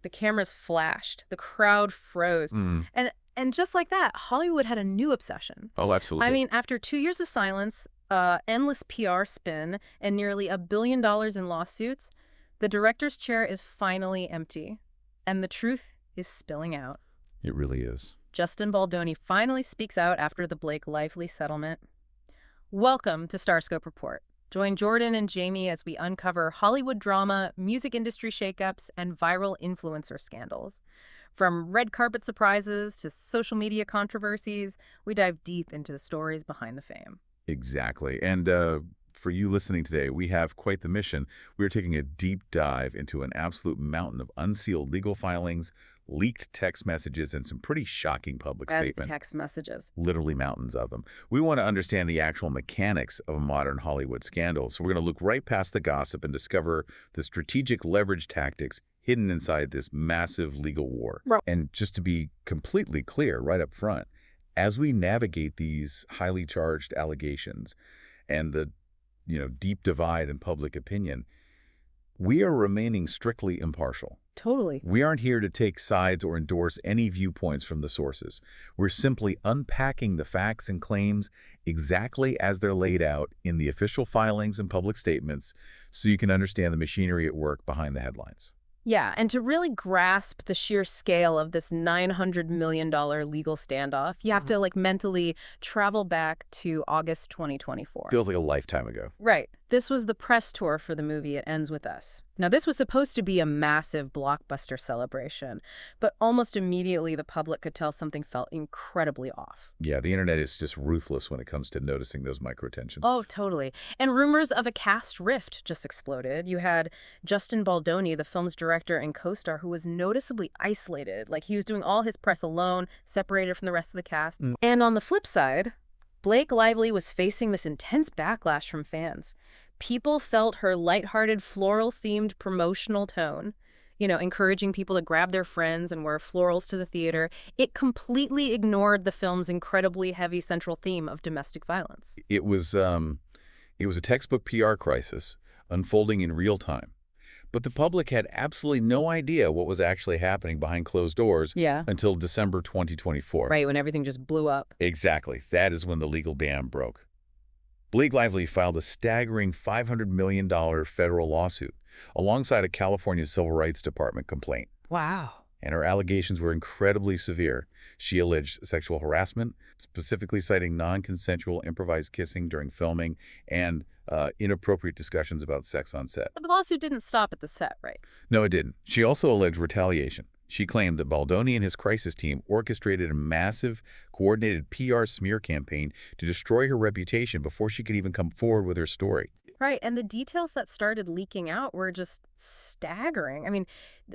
the cameras flashed, the crowd froze. And just like that, Hollywood had a new obsession. Oh, absolutely. I mean, after 2 years of silence, endless PR spin, and nearly $1 billion in lawsuits, the director's chair is finally empty. And the truth is spilling out. It really is. Justin Baldoni finally speaks out after the Blake Lively settlement. Welcome to Starscope Report. Join Jordan and Jamie as we uncover Hollywood drama, music industry shakeups, and viral influencer scandals. From red carpet surprises to social media controversies, we dive deep into the stories behind the fame. Exactly. And for you listening today, we have quite the mission. We're taking a deep dive into an absolute mountain of unsealed legal filings, leaked text messages, and some pretty shocking public statements. Text messages. Literally mountains of them. We want to understand the actual mechanics of a modern Hollywood scandal. So we're going to look right past the gossip and discover the strategic leverage tactics hidden inside this massive legal war. Right. And just to be completely clear right up front, as we navigate these highly charged allegations and the deep divide in public opinion, we are remaining strictly impartial. Totally. We aren't here to take sides or endorse any viewpoints from the sources. We're simply unpacking the facts and claims exactly as they're laid out in the official filings and public statements so you can understand the machinery at work behind the headlines. Yeah, and to really grasp the sheer scale of this $900 million legal standoff, you have to mentally travel back to August 2024. Feels like a lifetime ago. Right. This was the press tour for the movie It Ends With Us. Now, this was supposed to be a massive blockbuster celebration, but almost immediately the public could tell something felt incredibly off. Yeah, the internet is just ruthless when it comes to noticing those microtensions. Oh, totally. And rumors of a cast rift just exploded. You had Justin Baldoni, the film's director and co-star, who was noticeably isolated. Like, he was doing all his press alone, separated from the rest of the cast. And on the flip side, Blake Lively was facing this intense backlash from fans. People felt her lighthearted, floral-themed promotional tone, encouraging people to grab their friends and wear florals to the theater. It completely ignored the film's incredibly heavy central theme of domestic violence. It was a textbook PR crisis unfolding in real time. But the public had absolutely no idea what was actually happening behind closed doors until December 2024. Right, when everything just blew up. Exactly. That is when the legal dam broke. Blake Lively filed a staggering $500 million federal lawsuit alongside a California Civil Rights Department complaint. Wow. And her allegations were incredibly severe. She alleged sexual harassment, specifically citing non-consensual improvised kissing during filming and inappropriate discussions about sex on set. But the lawsuit didn't stop at the set, right? No, it didn't. She also alleged retaliation. She claimed that Baldoni and his crisis team orchestrated a massive, coordinated PR smear campaign to destroy her reputation before she could even come forward with her story. Right, and the details that started leaking out were just staggering. I mean,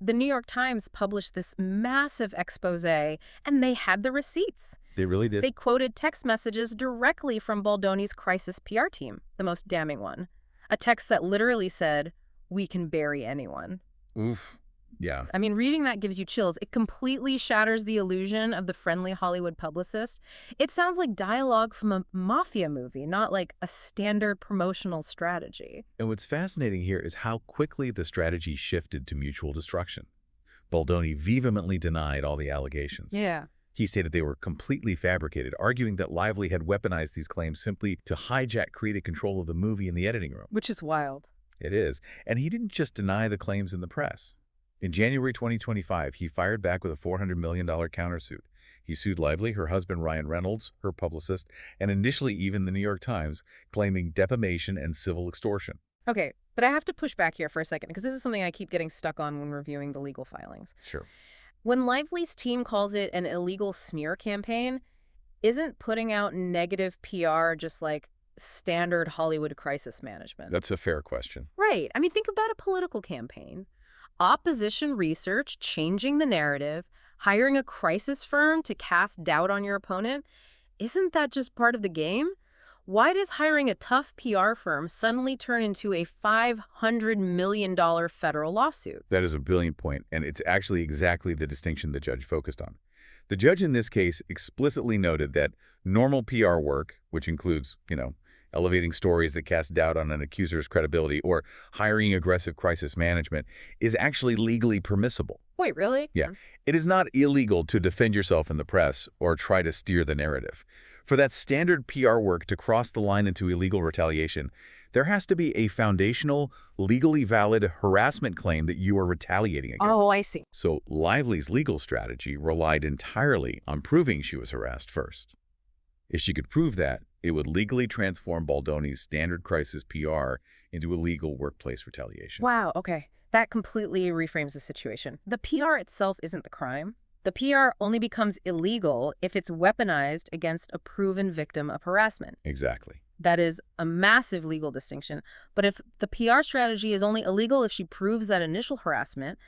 the New York Times published this massive expose, and they had the receipts. They really did. They quoted text messages directly from Baldoni's crisis PR team, the most damning one. A text that literally said, "We can bury anyone." Oof. Yeah. I mean, reading that gives you chills. It completely shatters the illusion of the friendly Hollywood publicist. It sounds like dialogue from a mafia movie, not like a standard promotional strategy. And what's fascinating here is how quickly the strategy shifted to mutual destruction. Baldoni vehemently denied all the allegations. Yeah. He stated they were completely fabricated, arguing that Lively had weaponized these claims simply to hijack creative control of the movie in the editing room. Which is wild. It is. And he didn't just deny the claims in the press. In January 2025, he fired back with a $400 million countersuit. He sued Lively, her husband Ryan Reynolds, her publicist, and initially even the New York Times, claiming defamation and civil extortion. Okay, but I have to push back here for a second because this is something I keep getting stuck on when reviewing the legal filings. Sure. When Lively's team calls it an illegal smear campaign, isn't putting out negative PR just like standard Hollywood crisis management? That's a fair question. Right. I mean, think about a political campaign. Opposition research, changing the narrative, hiring a crisis firm to cast doubt on your opponent. Isn't that just part of the game? Why does hiring a tough PR firm suddenly turn into a $500 million federal lawsuit? That is a brilliant point, and it's actually exactly the distinction the judge focused on. The judge in this case explicitly noted that normal PR work, which includes, Elevating stories that cast doubt on an accuser's credibility or hiring aggressive crisis management is actually legally permissible. Wait, really? Yeah, it is not illegal to defend yourself in the press or try to steer the narrative. For that standard PR work to cross the line into illegal retaliation, there has to be a foundational, legally valid harassment claim that you are retaliating Oh, against. I see. So Lively's legal strategy relied entirely on proving she was harassed first. If she could prove that, it would legally transform Baldoni's standard crisis PR into illegal workplace retaliation. Wow, okay. That completely reframes the situation. The PR itself isn't the crime. The PR only becomes illegal if it's weaponized against a proven victim of harassment. Exactly. That is a massive legal distinction. But if the PR strategy is only illegal if she proves that initial harassment,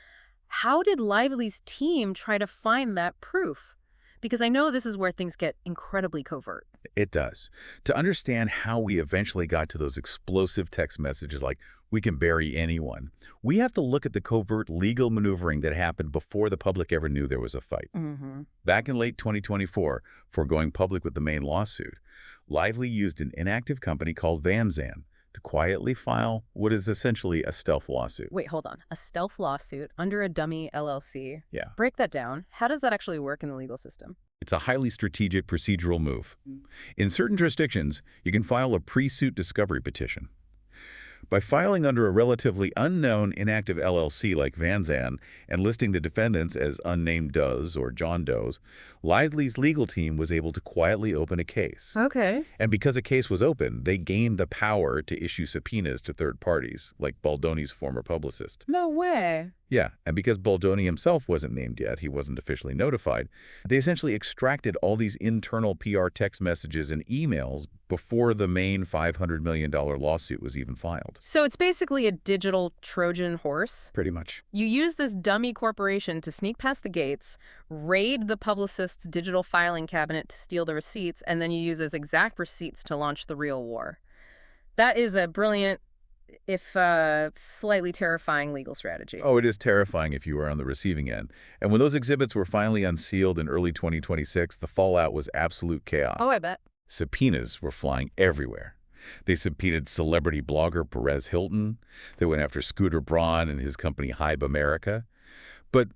how did Lively's team try to find that proof? Because I know this is where things get incredibly covert. It does. To understand how we eventually got to those explosive text messages like, "We can bury anyone," we have to look at the covert legal maneuvering that happened before the public ever knew there was a fight. Back in late 2024, before going public with the main lawsuit, Lively used an inactive company called Vanzan to quietly file what is essentially a stealth lawsuit. Wait, hold on. A stealth lawsuit under a dummy LLC. Yeah. Break that down. How does that actually work in the legal system? It's a highly strategic procedural move. In certain jurisdictions, you can file a pre-suit discovery petition. By filing under a relatively unknown inactive LLC like Vanzan and listing the defendants as unnamed Does or John Does, Lively's legal team was able to quietly open a case. Okay. And because a case was open, they gained the power to issue subpoenas to third parties, like Baldoni's former publicist. No way. Yeah, and because Baldoni himself wasn't named yet, he wasn't officially notified, they essentially extracted all these internal PR text messages and emails before the main $500 million lawsuit was even filed. So it's basically a digital Trojan horse. Pretty much. You use this dummy corporation to sneak past the gates, raid the publicist's digital filing cabinet to steal the receipts, and then you use those exact receipts to launch the real war. That is a brilliant, if slightly terrifying legal strategy. Oh, it is terrifying if you were on the receiving end. And when those exhibits were finally unsealed in early 2026, the fallout was absolute chaos. Oh, I bet. Subpoenas were flying everywhere. They subpoenaed celebrity blogger Perez Hilton. They went after Scooter Braun and his company Hybe America. But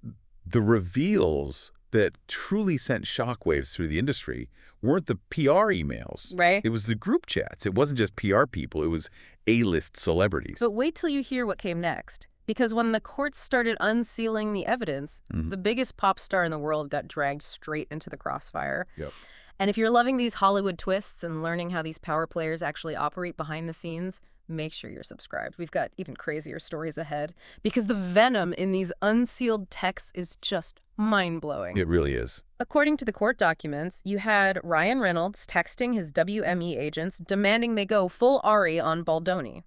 the reveals that truly sent shockwaves through the industry weren't the PR emails. Right. It was the group chats. It wasn't just PR people. It was A-list celebrities. But wait till you hear what came next. Because when the courts started unsealing the evidence, the biggest pop star in the world got dragged straight into the crossfire. Yep. And if you're loving these Hollywood twists and learning how these power players actually operate behind the scenes, make sure you're subscribed. We've got even crazier stories ahead because the venom in these unsealed texts is just mind-blowing. It really is. According to the court documents, you had Ryan Reynolds texting his WME agents demanding they go full Ari on Baldoni,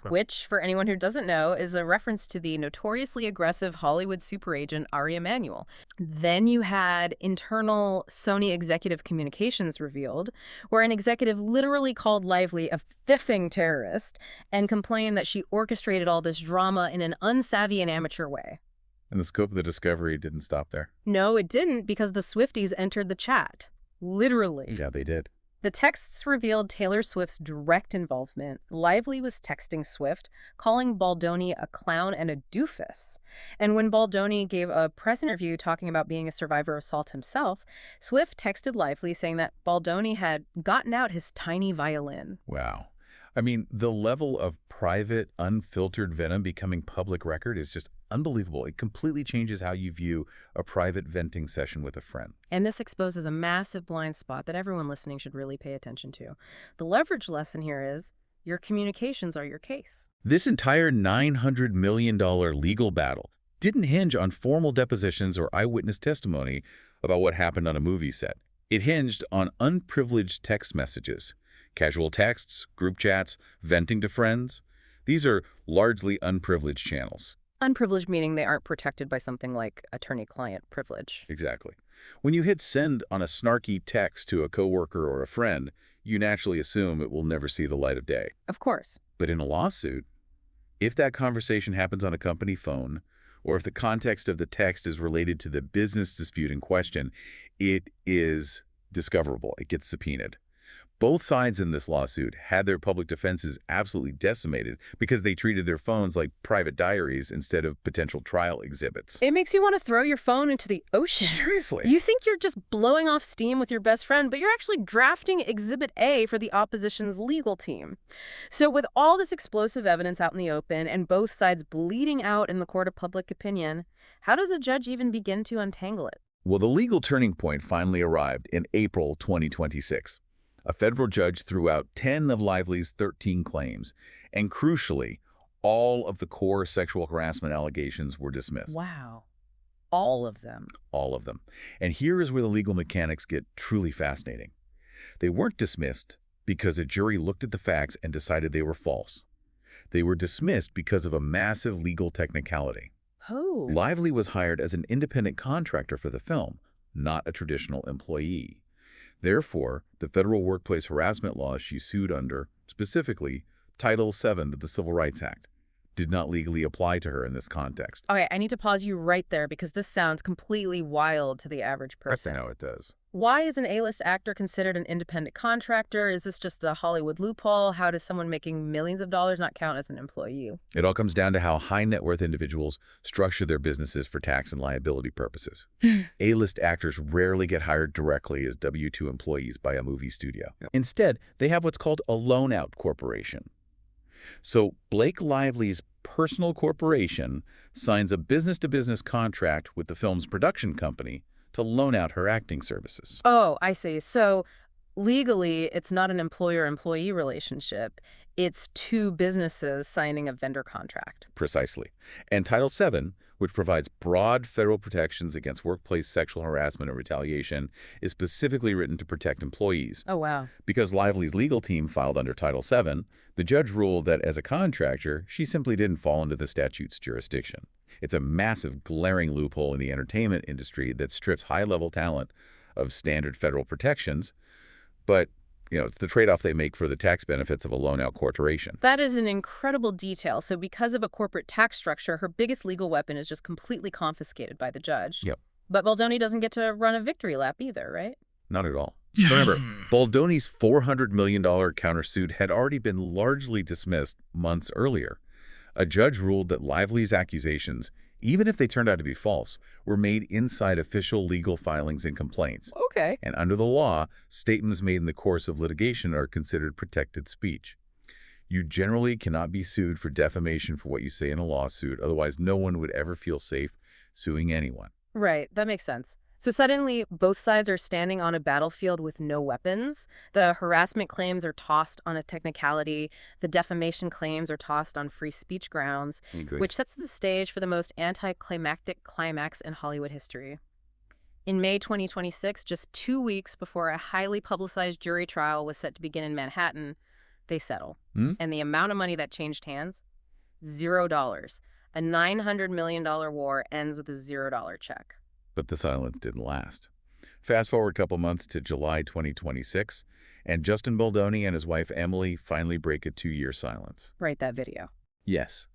which, for anyone who doesn't know, is a reference to the notoriously aggressive Hollywood super agent Ari Emanuel. Then you had internal Sony executive communications revealed, where an executive literally called Lively a fiffing terrorist and complained that she orchestrated all this drama in an unsavvy and amateur way. And the scope of the discovery didn't stop there. No, it didn't, because the Swifties entered the chat. Literally. Yeah, they did. The texts revealed Taylor Swift's direct involvement. Lively was texting Swift, calling Baldoni a clown and a doofus. And when Baldoni gave a press interview talking about being a survivor of assault himself, Swift texted Lively saying that Baldoni had gotten out his tiny violin. Wow. I mean, the level of private, unfiltered venom becoming public record is just unbelievable. It completely changes how you view a private venting session with a friend. And this exposes a massive blind spot that everyone listening should really pay attention to. The leverage lesson here is your communications are your case. This entire $900 million legal battle didn't hinge on formal depositions or eyewitness testimony about what happened on a movie set. It hinged on unprivileged text messages. Casual texts, group chats, venting to friends. These are largely unprivileged channels. Unprivileged meaning they aren't protected by something like attorney-client privilege. Exactly. When you hit send on a snarky text to a coworker or a friend, you naturally assume it will never see the light of day. Of course. But in a lawsuit, if that conversation happens on a company phone, or if the context of the text is related to the business dispute in question, it is discoverable. It gets subpoenaed. Both sides in this lawsuit had their public defenses absolutely decimated because they treated their phones like private diaries instead of potential trial exhibits. It makes you want to throw your phone into the ocean. Seriously. You think you're just blowing off steam with your best friend, but you're actually drafting Exhibit A for the opposition's legal team. So with all this explosive evidence out in the open and both sides bleeding out in the court of public opinion, how does a judge even begin to untangle it? Well, the legal turning point finally arrived in April 2026. A federal judge threw out 10 of Lively's 13 claims, and crucially, all of the core sexual harassment allegations were dismissed. Wow. All of them. All of them. And here is where the legal mechanics get truly fascinating. They weren't dismissed because a jury looked at the facts and decided they were false. They were dismissed because of a massive legal technicality. Oh. Lively was hired as an independent contractor for the film, not a traditional employee. Therefore, the federal workplace harassment laws she sued under, specifically Title VII of the Civil Rights Act, did not legally apply to her in this context. Okay, I need to pause you right there because this sounds completely wild to the average person. I know it does. Why is an A-list actor considered an independent contractor? Is this just a Hollywood loophole? How does someone making millions of dollars not count as an employee? It all comes down to how high net worth individuals structure their businesses for tax and liability purposes. A-list actors rarely get hired directly as W-2 employees by a movie studio. Instead, they have what's called a loan-out corporation. So Blake Lively's personal corporation signs a business-to-business contract with the film's production company to loan out her acting services. Oh, I see. So legally, it's not an employer-employee relationship. It's two businesses signing a vendor contract. Precisely. And Title VII, which provides broad federal protections against workplace sexual harassment and retaliation, is specifically written to protect employees. Oh, wow. Because Lively's legal team filed under Title VII, the judge ruled that as a contractor, she simply didn't fall into the statute's jurisdiction. It's a massive, glaring loophole in the entertainment industry that strips high-level talent of standard federal protections, but it's the trade-off they make for the tax benefits of a loan-out corporation. That is an incredible detail. So because of a corporate tax structure, her biggest legal weapon is just completely confiscated by the judge. Yep. But Baldoni doesn't get to run a victory lap either, right? Not at all. Remember, Baldoni's $400 million countersuit had already been largely dismissed months earlier. A judge ruled that Lively's accusations, even if they turned out to be false, were made inside official legal filings and complaints. Okay. And under the law, statements made in the course of litigation are considered protected speech. You generally cannot be sued for defamation for what you say in a lawsuit, otherwise no one would ever feel safe suing anyone. Right, that makes sense. So suddenly, both sides are standing on a battlefield with no weapons. The harassment claims are tossed on a technicality. The defamation claims are tossed on free speech grounds, which sets the stage for the most anticlimactic climax in Hollywood history. In May 2026, just 2 weeks before a highly publicized jury trial was set to begin in Manhattan, they settle. And the amount of money that changed hands? $0. A $900 million war ends with a $0 check. But the silence didn't last. Fast forward a couple months to July 2026, and Justin Baldoni and his wife Emily finally break a 2-year silence. Right, that video. Yes.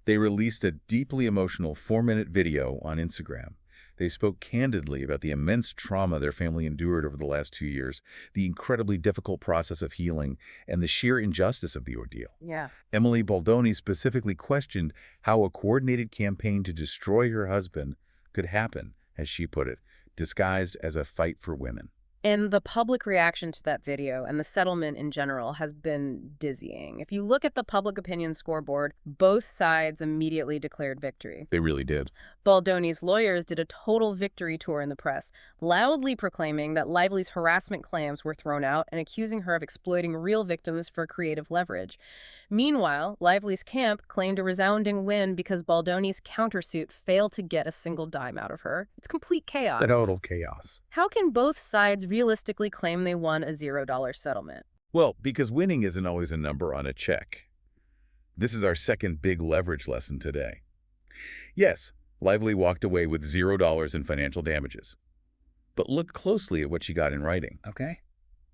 They released a deeply emotional 4-minute video on Instagram. They spoke candidly about the immense trauma their family endured over the last 2 years, the incredibly difficult process of healing, and the sheer injustice of the ordeal. Yeah. Emily Baldoni specifically questioned how a coordinated campaign to destroy her husband could happen, as she put it, disguised as a fight for women. And the public reaction to that video and the settlement in general has been dizzying. If you look at the public opinion scoreboard, both sides immediately declared victory. They really did. Baldoni's lawyers did a total victory tour in the press, loudly proclaiming that Lively's harassment claims were thrown out and accusing her of exploiting real victims for creative leverage. Meanwhile, Lively's camp claimed a resounding win because Baldoni's countersuit failed to get a single dime out of her. It's complete chaos. Total chaos. How can both sides realistically claim they won a $0 settlement? Well, because winning isn't always a number on a check. This is our second big leverage lesson today. Yes, Lively walked away with $0 in financial damages. But look closely at what she got in writing. Okay.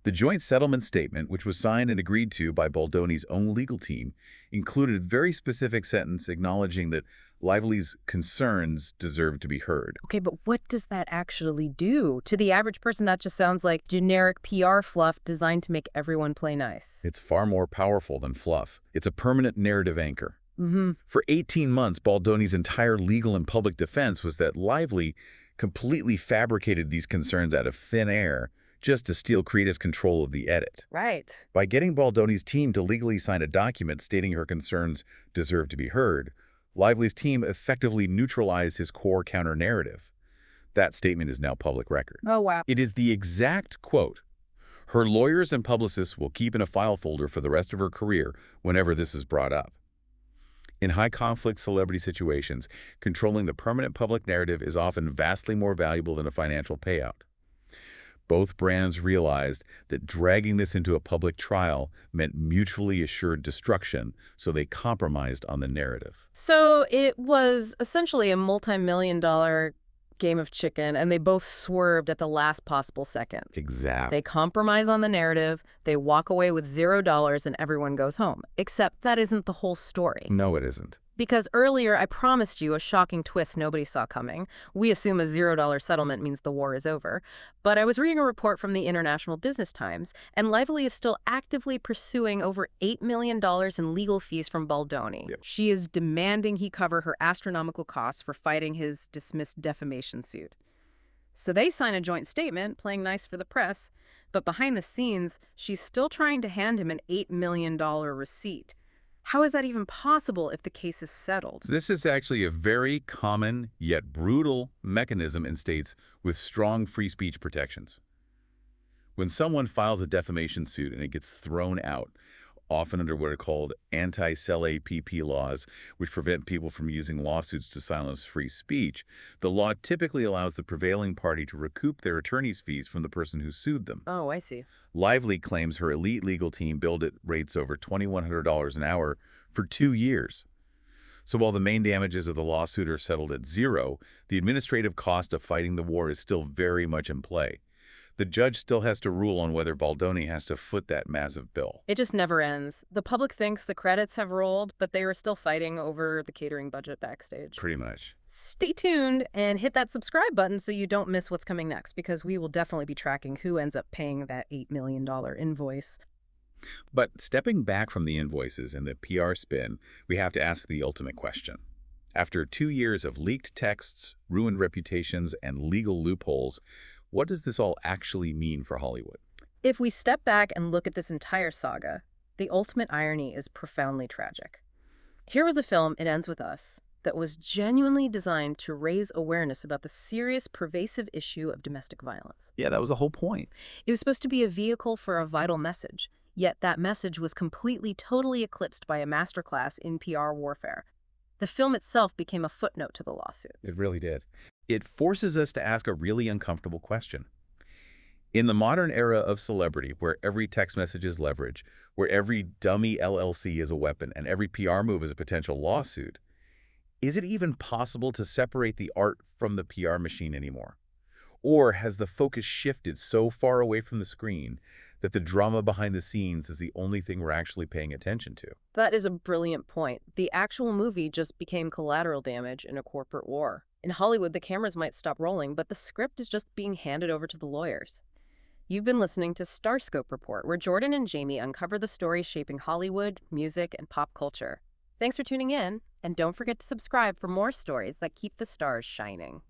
The joint settlement statement, which was signed and agreed to by Baldoni's own legal team, included a very specific sentence acknowledging that Lively's concerns deserved to be heard. Okay, but what does that actually do? To the average person, that just sounds like generic PR fluff designed to make everyone play nice. It's far more powerful than fluff. It's a permanent narrative anchor. Mm-hmm. For 18 months, Baldoni's entire legal and public defense was that Lively completely fabricated these concerns out of thin air just to steal creative control of the edit. Right. By getting Baldoni's team to legally sign a document stating her concerns deserve to be heard, Lively's team effectively neutralized his core counter-narrative. That statement is now public record. Oh, wow. It is the exact quote. Her lawyers and publicists will keep in a file folder for the rest of her career whenever this is brought up. In high-conflict celebrity situations, controlling the permanent public narrative is often vastly more valuable than a financial payout. Both brands realized that dragging this into a public trial meant mutually assured destruction, so they compromised on the narrative. So it was essentially a multi-million-dollar game of chicken, and they both swerved at the last possible second. Exactly. They compromise on the narrative, they walk away with $0, and everyone goes home. Except that isn't the whole story. No, it isn't. Because earlier I promised you a shocking twist nobody saw coming. We assume a $0 settlement means the war is over. But I was reading a report from the International Business Times, and Lively is still actively pursuing over $8 million in legal fees from Baldoni. Yep. She is demanding he cover her astronomical costs for fighting his dismissed defamation suit. So they sign a joint statement, playing nice for the press, but behind the scenes, she's still trying to hand him an $8 million receipt. How is that even possible if the case is settled? This is actually a very common yet brutal mechanism in states with strong free speech protections. When someone files a defamation suit and it gets thrown out, often under what are called anti-CELAPP laws, which prevent people from using lawsuits to silence free speech, the law typically allows the prevailing party to recoup their attorney's fees from the person who sued them. Oh, I see. Lively claims her elite legal team billed at rates over $2,100 an hour for 2 years. So while the main damages of the lawsuit are settled at zero, the administrative cost of fighting the war is still very much in play. The judge still has to rule on whether Baldoni has to foot that massive bill. It just never ends. The public thinks the credits have rolled, but they are still fighting over the catering budget backstage. Pretty much. Stay tuned and hit that subscribe button so you don't miss what's coming next, because we will definitely be tracking who ends up paying that $8 million invoice. But stepping back from the invoices and the PR spin, we have to ask the ultimate question. After 2 years of leaked texts, ruined reputations, and legal loopholes, what does this all actually mean for Hollywood? If we step back and look at this entire saga, the ultimate irony is profoundly tragic. Here was a film, It Ends With Us, that was genuinely designed to raise awareness about the serious, pervasive issue of domestic violence. Yeah, that was the whole point. It was supposed to be a vehicle for a vital message, yet that message was completely, totally eclipsed by a masterclass in PR warfare. The film itself became a footnote to the lawsuits. It really did. It forces us to ask a really uncomfortable question. In the modern era of celebrity, where every text message is leverage, where every dummy LLC is a weapon, and every PR move is a potential lawsuit, is it even possible to separate the art from the PR machine anymore? Or has the focus shifted so far away from the screen that the drama behind the scenes is the only thing we're actually paying attention to? That is a brilliant point. The actual movie just became collateral damage in a corporate war. In Hollywood, the cameras might stop rolling, but the script is just being handed over to the lawyers. You've been listening to Starscope Report, where Jordan and Jamie uncover the stories shaping Hollywood, music, and pop culture. Thanks for tuning in, and don't forget to subscribe for more stories that keep the stars shining.